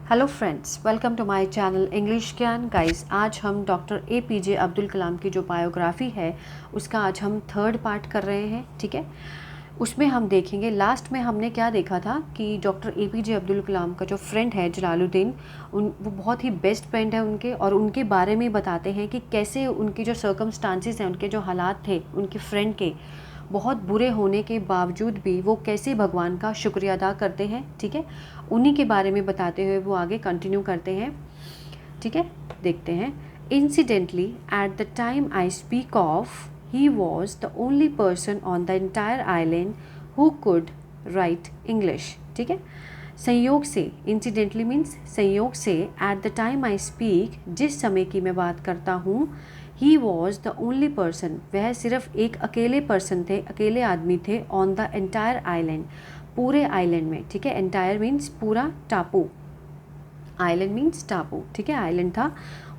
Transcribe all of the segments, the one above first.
Hello friends, welcome to my channel English Gyan. Guys, आज हम doctor APJ Abdul Kalam की जो बायोग्राफ़ी है उसका आज हम थर्ड पार्ट कर रहे हैं। ठीक है, उसमें हम देखेंगे, लास्ट में हमने क्या देखा था कि डॉक्टर APJ अब्दुल कलाम का जो फ्रेंड है जलालुद्दीन, वो बहुत ही बेस्ट फ्रेंड है उनके, और उनके बारे में बताते हैं कि कैसे उनकी जो सर्कमस्टांसिस हैं, उनके जो हालात थे उनके फ्रेंड के बहुत बुरे होने के बावजूद भी वो कैसे भगवान का शुक्रिया अदा करते हैं। ठीक है, उन्हीं के बारे में बताते हुए वो आगे कंटिन्यू करते हैं। ठीक है, देखते हैं। Incidentally at the time I speak of he was the only person on the entire island who could write English. ठीक है, संयोग से, इंसिडेंटली मीन्स संयोग से, at the time I speak, जिस समय की मैं बात करता हूँ, he was the only person, वह सिर्फ एक अकेले पर्सन थे, अकेले आदमी थे, ऑन द एंटायर आइलैंड, पूरे आइलैंड में। ठीक है, एंटायर मीन्स पूरा टापू, आइलैंड मीन्स टापू। ठीक है, आइलैंड था।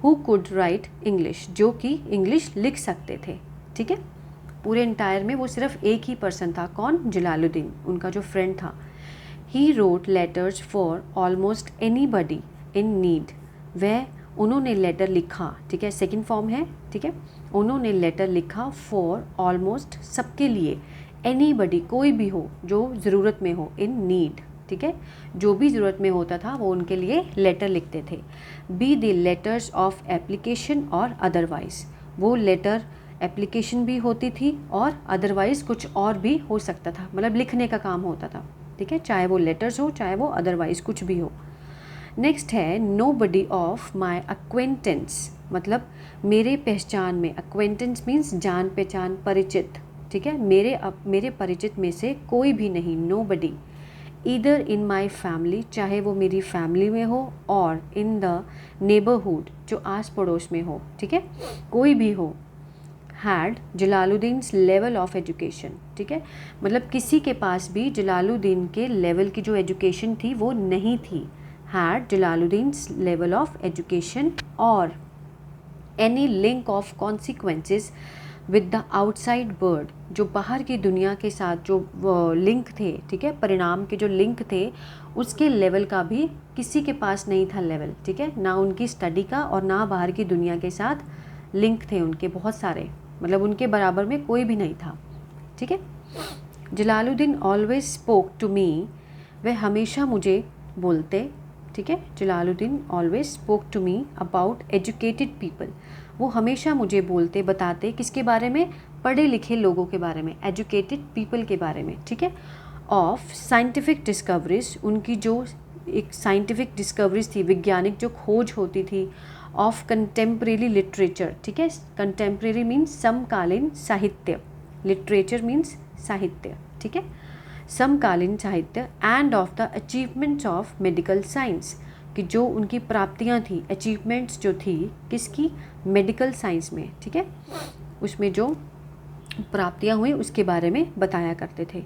हु कुड राइट इंग्लिश, जो कि इंग्लिश लिख सकते थे। ठीक है, पूरे एंटायर में वो सिर्फ एक ही पर्सन था। कौन? जलालुद्दीन, उनका जो फ्रेंड था। He wrote letters for almost any buddy in need, वह, उन्होंने लेटर लिखा। ठीक है, सेकेंड फॉर्म है। ठीक है, उन्होंने लेटर लिखा फॉर ऑलमोस्ट, सबके लिए, एनी बडी, कोई भी हो जो ज़रूरत में हो, इन नीड। ठीक है, जो भी ज़रूरत में होता था वो उनके लिए लेटर लिखते थे। Be the letters of application और अदरवाइज, वो लेटर एप्लीकेशन भी होती थी और अदरवाइज़ कुछ और भी हो सकता था, मतलब लिखने का काम होता था। ठीक है, चाहे वो लेटर्स हो, चाहे वो अदरवाइज़ कुछ भी हो। नेक्स्ट है nobody of my acquaintance, मतलब मेरे पहचान में, अक्वेंटेंस मीन्स जान पहचान, परिचित। ठीक है, मेरे परिचित में से कोई भी नहीं, nobody. Either in my family, चाहे वो मेरी फैमिली में हो, और इन द नेबरहुड, जो आस पड़ोस में हो। ठीक है, कोई भी हो। हैड जलालुद्दीन्स लेवल ऑफ एजुकेशन, ठीक है, मतलब किसी के पास भी जलालुद्दीन के लेवल की जो एजुकेशन थी वो नहीं थी। हैड जलालुद्दीन्स लेवल ऑफ एजुकेशन, और any link of consequences with the outside world, जो बाहर की दुनिया के साथ जो लिंक थे, ठीक है, परिणाम के जो लिंक थे, उसके लेवल का भी किसी के पास नहीं था लेवल। ठीक है, ना उनकी स्टडी का और ना बाहर की दुनिया के साथ लिंक थे उनके बहुत सारे, मतलब उनके बराबर में कोई भी नहीं था। ठीक है, Jalaluddin always spoke to me, वह हमेशा मुझे बोलते। ठीक है, Jalaluddin always spoke to me about educated people, वो हमेशा मुझे बोलते, बताते, किसके बारे में? पढ़े लिखे लोगों के बारे में, एजुकेटेड पीपल के बारे में। ठीक है, ऑफ साइंटिफिक डिस्कवरीज, उनकी जो एक साइंटिफिक डिस्कवरीज थी, वैज्ञानिक जो खोज होती थी। ऑफ कंटेम्प्रेरी लिटरेचर, ठीक है, कंटेम्प्रेरी मीन्स समकालीन साहित्य, लिटरेचर मीन्स साहित्य। ठीक है, समकालीन साहित्य। End of the achievements of medical science, कि जो उनकी प्राप्तियां थी, अचीवमेंट्स जो थी, किसकी? मेडिकल साइंस में। ठीक है, उसमें जो प्राप्तियां हुई उसके बारे में बताया करते थे।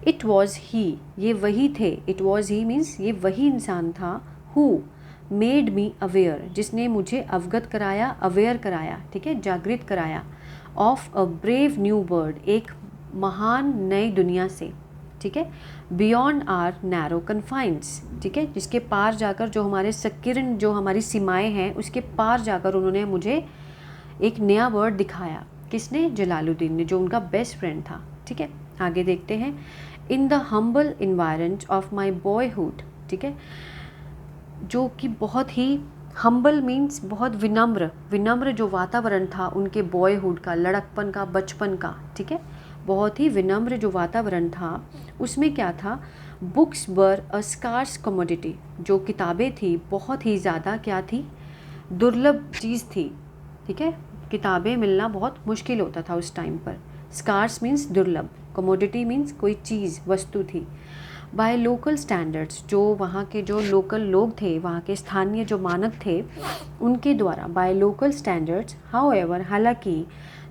इट वॉज ही, ये वही थे, इट वॉज ही मीन्स ये वही इंसान था। हु मेड मी अवेयर, जिसने मुझे अवगत कराया, अवेयर कराया, ठीक है, जागृत कराया। Of a brave new world, एक महान नई दुनिया से। ठीक है, बियॉन्ड आर नैरो कन्फाइंस, ठीक है, जिसके पार जाकर, जो हमारे संकीर्ण, जो हमारी सीमाएं हैं, उसके पार जाकर उन्होंने मुझे एक नया वर्ड दिखाया। किसने? जलालुद्दीन ने, जो उनका बेस्ट फ्रेंड था। ठीक है, आगे देखते हैं। In the humble environment of my boyhood, ठीक है, जो कि बहुत ही हम्बल मीन्स बहुत विनम्र, विनम्र जो वातावरण था उनके बॉयहुड का, लड़कपन का, बचपन का। ठीक है, बहुत ही विनम्र जो वातावरण था, उसमें क्या था? बुक्स वर अ स्कार्स कमोडिटी, जो किताबें थी बहुत ही ज़्यादा क्या थी? दुर्लभ चीज़ थी। ठीक है, किताबें मिलना बहुत मुश्किल होता था उस टाइम पर। स्कार्स मीन्स दुर्लभ, कमोडिटी मीन्स कोई चीज़, वस्तु थी। बाय लोकल स्टैंडर्ड्स, जो वहाँ के जो लोकल लोग थे, वहाँ के स्थानीय जो मानक थे, उनके द्वारा, बाय लोकल स्टैंडर्ड्स। हाउएवर, हालांकि,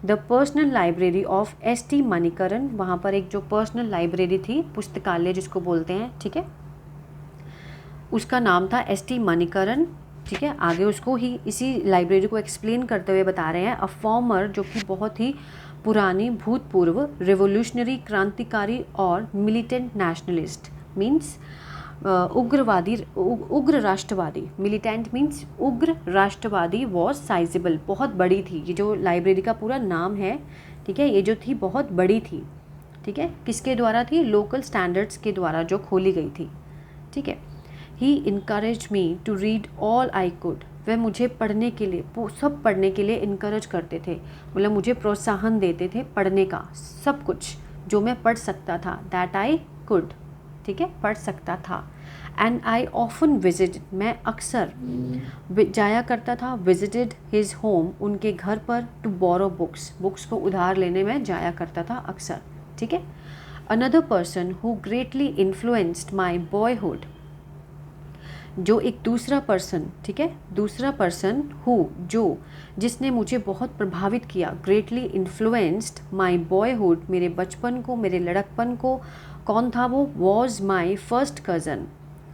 the personal library of ST Manikaran, वहाँ पर एक जो पर्सनल लाइब्रेरी थी, पुस्तकालय जिसको बोलते हैं, ठीक है, उसका नाम था ST मणिकरण। ठीक है, आगे उसको ही, इसी लाइब्रेरी को एक्सप्लेन करते हुए बता रहे हैं। अ फॉर्मर, जो कि बहुत ही पुरानी, भूतपूर्व, रिवोल्यूशनरी, क्रांतिकारी और मिलिटेंट नेशनलिस्ट, मीन्स उग्र राष्ट्रवादी, मिलिटेंट मीन्स उग्र राष्ट्रवादी, वॉज साइजेबल, बहुत बड़ी थी। ये जो लाइब्रेरी का पूरा नाम है, ठीक है, ये जो थी बहुत बड़ी थी, ठीक है, किसके द्वारा थी? लोकल स्टैंडर्ड्स के द्वारा जो खोली गई थी, ठीक है। He encourage me to read all I could, वह मुझे पढ़ने के लिए, सब पढ़ने के लिए इनकरेज करते थे, मतलब मुझे प्रोत्साहन देते थे पढ़ने का, सब कुछ जो मैं पढ़ सकता था, दैट आई कुड, ठीक है, पढ़ सकता था। एंड आई ऑफन विजिट, मैं अक्सर जाया करता था, विजिटेड हिज होम, उनके घर पर, टू बोरो बुक्स, बुक्स को उधार लेने में जाया करता था अक्सर, ठीक है। Another person who greatly influenced my boyhood, जो एक दूसरा पर्सन, ठीक है, दूसरा पर्सन हु, जो, जिसने मुझे बहुत प्रभावित किया, ग्रेटली इन्फ्लुएंस्ड माई बॉयहुड, मेरे बचपन को, मेरे लड़कपन को, कौन था वो? वॉज माई फर्स्ट कज़न,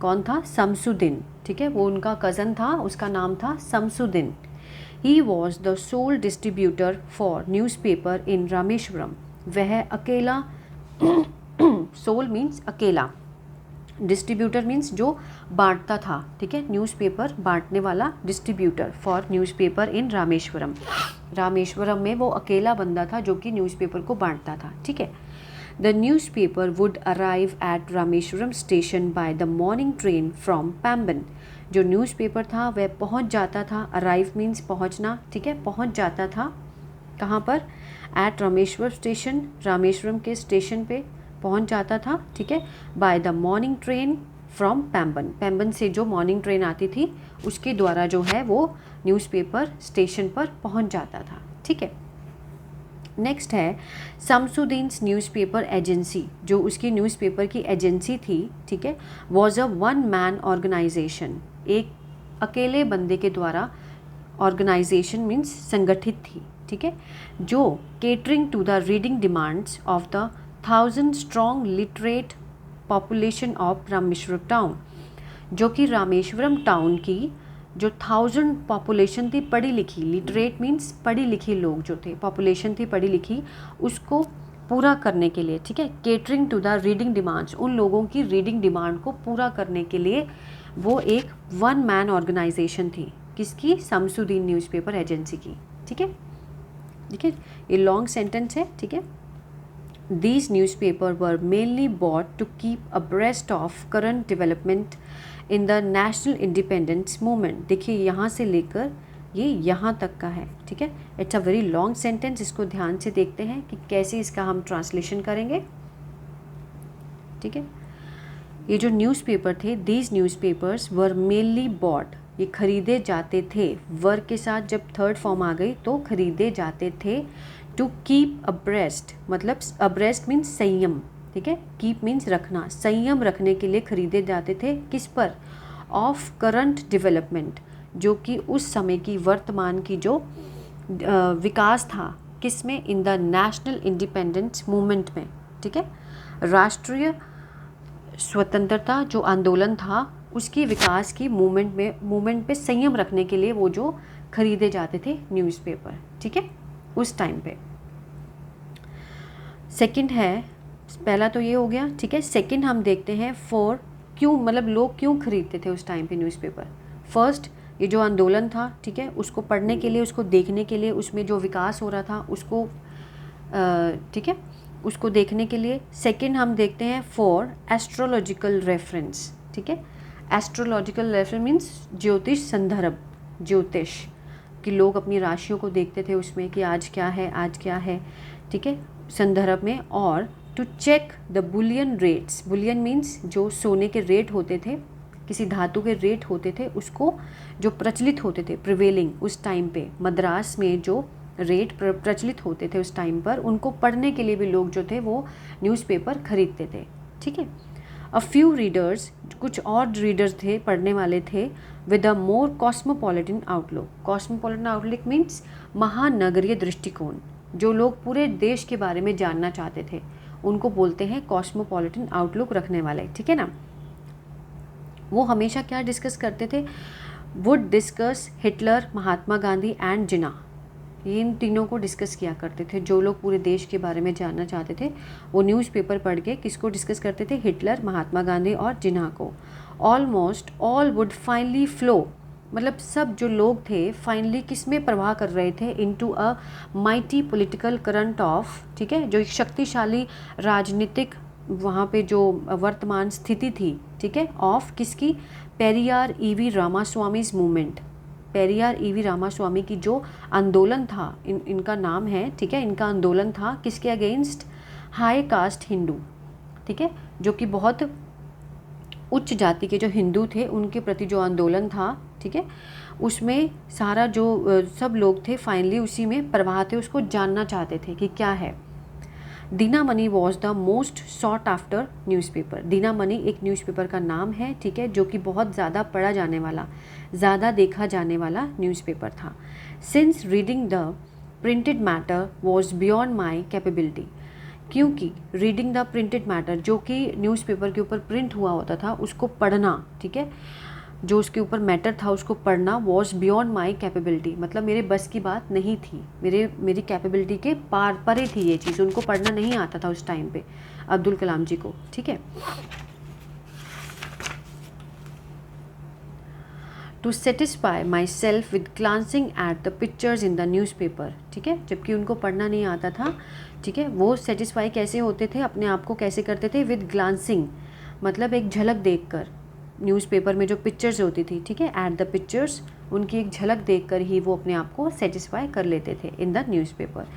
कौन था? शमसुद्दीन, ठीक है, वो उनका कज़न था, उसका नाम था Shamsuddin. He was the soul distributor for newspaper इन रामेश्वरम, वह अकेला सोल मीन्स अकेला, डिस्ट्रीब्यूटर मीन्स जो बांटता था, ठीक है, न्यूज़पेपर बांटने वाला, डिस्ट्रीब्यूटर फॉर न्यूज़पेपर इन रामेश्वरम, रामेश्वरम में वो अकेला बंदा था जो कि न्यूज़पेपर को बांटता था, ठीक है। The newspaper would arrive at Rameswaram station by the morning train from Pamban, जो न्यूज़पेपर था वह पहुंच जाता था, अराइव मीन्स पहुंचना, ठीक है, पहुंच जाता था कहाँ पर? एट रामेश्वर स्टेशन, रामेश्वरम के स्टेशन पे पहुंच जाता था, ठीक है, by the morning train from Pamban, Pamban से जो मॉर्निंग ट्रेन आती थी उसके द्वारा जो है वो न्यूज़पेपर स्टेशन पर पहुंच जाता था, ठीक है। नेक्स्ट है शमसुद्दीन्स न्यूज़पेपर एजेंसी, जो उसकी न्यूज़पेपर की एजेंसी थी, ठीक है, was a one man organisation, एक अकेले बंदे के द्वारा, ऑर्गेनाइजेशन मीन्स संगठित थी, ठीक है, जो catering to the reading demands of the 1000 strong literate population of Rameswaram town, जो कि रामेश्वरम टाउन की जो 1000 पॉपुलेशन थी पढ़ी लिखी, लिटरेट मीन्स पढ़ी लिखी लोग जो थे, पॉपुलेशन थी पढ़ी लिखी, उसको पूरा करने के लिए, ठीक है, catering to the reading demands, उन लोगों की रीडिंग डिमांड को पूरा करने के लिए वो एक वन मैन ऑर्गेनाइजेशन थी, किसकी? शमसुद्दीन न्यूज़पेपर एजेंसी की, ठीक है, ठीक है, ये लॉन्ग सेंटेंस है, ठीक है। These newspapers were mainly bought to keep abreast of current development in the national independence movement। देखिए यहाँ से लेकर ये यहाँ तक का है, ठीक है, it's a very long sentence, इसको ध्यान से देखते हैं कि कैसे इसका हम ट्रांसलेशन करेंगे, ठीक है। ये जो न्यूज़पेपर थे, these newspapers were mainly bought, ये खरीदे जाते थे, वर्ग के साथ जब थर्ड फॉर्म आ गई तो खरीदे जाते थे, टू कीप अब्रेस्ट, मतलब अब्रेस्ट मीन्स संयम, ठीक है, कीप मीन्स रखना, संयम रखने के लिए खरीदे जाते थे, किस पर? ऑफ करंट डेवलपमेंट, जो कि उस समय की, वर्तमान की जो विकास था, किस में? In the national independence movement में, ठीक है, राष्ट्रीय स्वतंत्रता जो आंदोलन था उसकी विकास की मूवमेंट पे संयम रखने के लिए वो जो खरीदे जाते थे न्यूज़पेपर, ठीक है, उस टाइम पे। सेकंड है, पहला तो ये हो गया, ठीक है, सेकंड हम देखते हैं फॉर, क्यों, मतलब लोग क्यों खरीदते थे उस टाइम पे न्यूज़पेपर। फर्स्ट, ये जो आंदोलन था, ठीक है, उसको पढ़ने के लिए, उसको देखने के लिए, उसमें जो विकास हो रहा था उसको, ठीक है, उसको देखने के लिए। सेकंड हम देखते हैं फॉर एस्ट्रोलॉजिकल रेफरेंस, ठीक है, एस्ट्रोलॉजिकल रेफरेंस मीन्स ज्योतिष संदर्भ, ज्योतिष कि लोग अपनी राशियों को देखते थे उसमें कि आज क्या है, आज क्या है, ठीक है, संदर्भ में। और to check the bullion rates, bullion means जो सोने के रेट होते थे, किसी धातु के रेट होते थे, उसको जो प्रचलित होते थे, प्रिवेलिंग उस टाइम पे मद्रास में जो रेट प्रचलित होते थे उस टाइम पर, उनको पढ़ने के लिए भी लोग जो थे वो न्यूज़पेपर खरीदते थे, ठीक है। अ फ्यू रीडर्स, कुछ और रीडर्स थे, पढ़ने वाले थे, with a more cosmopolitan outlook, cosmopolitan outlook means महानगरीय दृष्टिकोण, जो लोग पूरे देश के बारे में जानना चाहते थे उनको बोलते हैं कॉस्मोपॉलिटन आउटलुक रखने वाले, ठीक है ना। वो हमेशा क्या डिस्कस करते थे? Would discuss Hitler, Mahatma Gandhi and Jinnah, ये इन तीनों को डिस्कस किया करते थे। जो लोग पूरे देश के बारे में जानना चाहते थे वो न्यूज़पेपर पढ़ के किसको डिस्कस करते थे? हिटलर, महात्मा गांधी और जिन्ना को। Almost all would finally flow, मतलब सब जो लोग थे फाइनली किस में प्रवाह कर रहे थे? Into a mighty political current of, ठीक है, जो एक शक्तिशाली राजनीतिक वहाँ पे जो वर्तमान स्थिति थी, ठीक है, ऑफ किसकी? Periyar EV Ramaswamy's movement. Periyar EV Ramaswamy की जो आंदोलन था, इनका नाम है, ठीक है, इनका आंदोलन था किसके अगेंस्ट? हाई कास्ट हिंदू, ठीक है, जो कि बहुत उच्च जाति के जो हिंदू थे उनके प्रति जो आंदोलन था, ठीक है, उसमें सारा जो सब लोग थे फाइनली उसी में प्रवाह थे, उसको जानना चाहते थे कि क्या है। Dinamani was the most sought after newspaper. Dinamani एक न्यूज़पेपर का नाम है, ठीक है, जो कि बहुत ज़्यादा पढ़ा जाने वाला, ज़्यादा देखा जाने वाला न्यूज़पेपर था। Since reading the printed matter was beyond my capability, क्योंकि रीडिंग द प्रिंटेड मैटर, जो कि न्यूज़पेपर के ऊपर प्रिंट हुआ होता था उसको पढ़ना, ठीक है, जो उसके ऊपर मैटर था उसको पढ़ना, वॉज बियॉन्ड माई कैपेबिलिटी, मतलब मेरे बस की बात नहीं थी, मेरी कैपेबिलिटी के परे थी ये चीज़, उनको पढ़ना नहीं आता था उस टाइम पे अब्दुल कलाम जी को, ठीक है। To satisfy myself with glancing at the pictures in the newspaper, ठीक है, जबकि उनको पढ़ना नहीं आता था, ठीक है, वो सेटिस्फाई कैसे होते थे, अपने आप को कैसे करते थे? विद ग्लांसिंग, मतलब एक झलक देखकर, न्यूज़पेपर में जो पिक्चर्स होती थी, ठीक है, एट द पिक्चर्स, उनकी एक झलक देखकर ही वो अपने आप को सेटिस्फाई कर लेते थे इन द न्यूज़पेपर।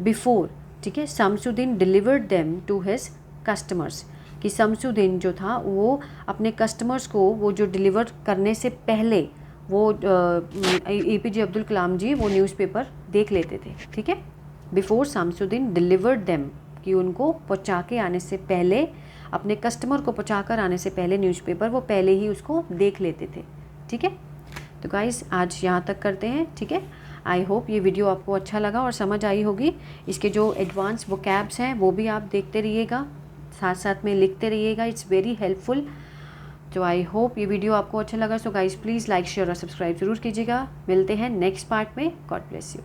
बिफोर, ठीक है, Shamsuddin delivered them to his customers, कि शमसुद्दीन जो था वो अपने कस्टमर्स को वो जो डिलीवर करने से पहले वो APJ अब्दुल कलाम जी वो न्यूज़पेपर देख लेते थे, ठीक है। बिफोर शमसुद्दीन डिलीवर्ड देम, कि उनको पहुँचा के आने से पहले, अपने कस्टमर को पहुँचा कर आने से पहले न्यूज़पेपर वो पहले ही उसको देख लेते थे, ठीक है। तो गाइस आज यहाँ तक करते हैं, ठीक है। आई होप ये वीडियो आपको अच्छा लगा और समझ आई होगी। इसके जो एडवांस वोकैब्स हैं वो भी आप देखते रहिएगा, साथ साथ में लिखते रहिएगा, इट्स वेरी हेल्पफुल। तो आई होप ये वीडियो आपको अच्छा लगा। So guys please like, share और सब्सक्राइब ज़रूर कीजिएगा। मिलते हैं नेक्स्ट पार्ट में। God bless you.